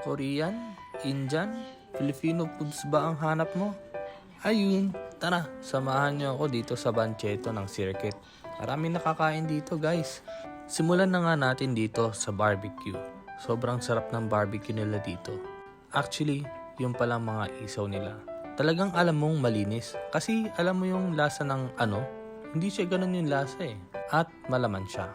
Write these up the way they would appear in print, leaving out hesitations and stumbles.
Korean, Indian, Filipino foods ba ang hanap mo? Ayun, tara, samahan niyo ako dito sa Banchetto ng Circuit. Maraming nakakain dito guys. Simulan na nga natin dito sa barbecue. Sobrang sarap ng barbecue nila dito. Actually, yung palang mga isaw nila. Talagang alam mong malinis. Kasi alam mo yung lasa ng hindi siya ganun yung lasa eh. At malaman siya.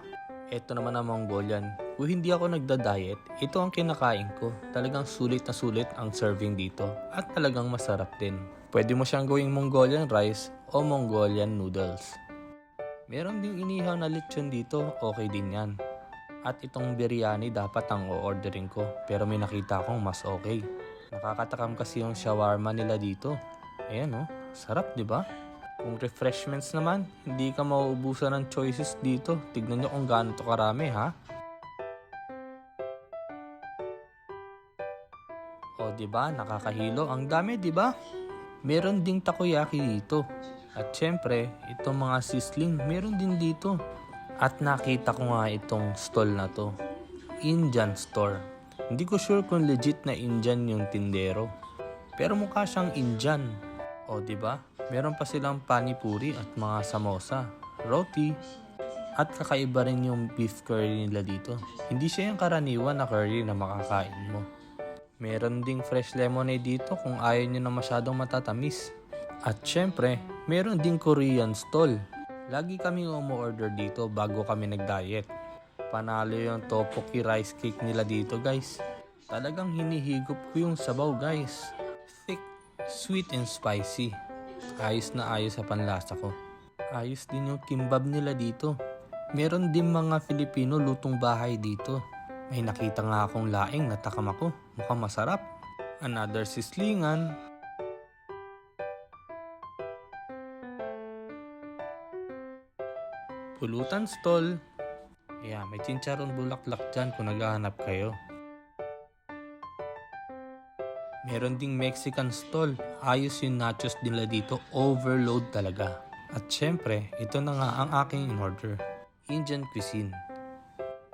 Ito naman ang Mongolian. Kung hindi ako nagda-diet, ito ang kinakain ko. Talagang sulit na sulit ang serving dito. At talagang masarap din. Pwede mo siyang gawing Mongolian rice o Mongolian noodles. Meron ding inihaw na lechon dito, okay din yan. At itong biryani dapat ang o-ordering ko. Pero may nakita akong mas okay. Nakakatakam kasi yung shawarma nila dito. Ayan sarap 'di ba? Kung refreshments naman, hindi ka mauubusan ng choices dito. Tignan nyo kung gaano to karami ha. O diba, nakakahilo. Ang dami diba? Meron ding takoyaki dito. At syempre, itong mga sizzling, meron din dito. At nakita ko nga itong stall na to. Indian store. Hindi ko sure kung legit na Indian yung tindero. Pero mukha siyang Indian. O diba? Meron pa silang panipuri at mga samosa, roti, at kakaiba rin yung beef curry nila dito. Hindi siya yung karaniwan na curry na makakain mo. Meron ding fresh lemonade dito kung ayaw nyo na masyadong matatamis. At syempre, meron ding Korean stall. Lagi kami umu-order dito bago kami nag-diet. Panalo yung tteokbokki rice cake nila dito guys. Talagang hinihigop ko yung sabaw guys. Thick, sweet and spicy. Ayos na ayos sa panlasa ko. Ayos din yung kimbab nila dito. Meron din mga Filipino lutong bahay dito. May nakita nga akong laing, natakam ako. Mukhang masarap. Another sislingan. Pulutan stall. Yeah, may chicharon bulaklak dyan kung naghahanap kayo. Meron ding Mexican stall. Ayos yung nachos nila dito. Overload talaga. At syempre, ito na nga ang aking in-order. Indian cuisine.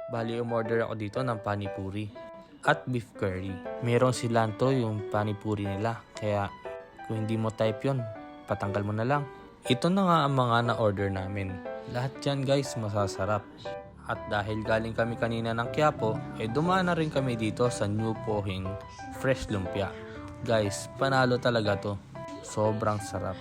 Bali, umorder ako dito ng panipuri at beef curry. Meron cilantro yung panipuri nila. Kaya kung hindi mo type yun, patanggal mo na lang. Ito na nga ang mga na-order namin. Lahat yan guys masasarap. At dahil galing kami kanina ng Quiapo, dumaan na rin kami dito sa New Pohing Fresh Lumpia. Guys, panalo talaga to. Sobrang sarap.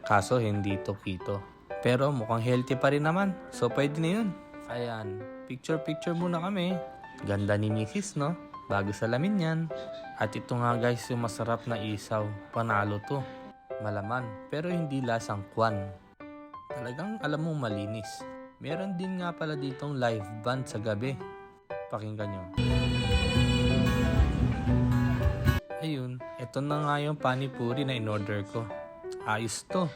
Kaso hindi to keto. Pero mukhang healthy pa rin naman. So pwede na yun. Ayan, picture muna kami. Ganda ni Mrs. no? Bago salamin yan. At ito nga guys yung masarap na isaw. Panalo to. Malaman, pero hindi lasang kwan. Talagang alam mong malinis. Meron din nga pala ditong live band sa gabi. Pakinggan nyo. Ayun, ito na nga yung panipuri na in-order ko. Ayos to.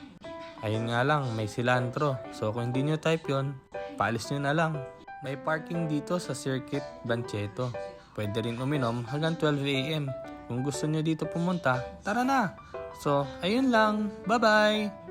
Ayun nga lang, may cilantro. So kung hindi nyo type yon, paalis nyo na lang. May parking dito sa Circuit Banchetto. Pwede rin uminom hanggang 12 AM. Kung gusto nyo dito pumunta, tara na! So, ayun lang. Bye-bye!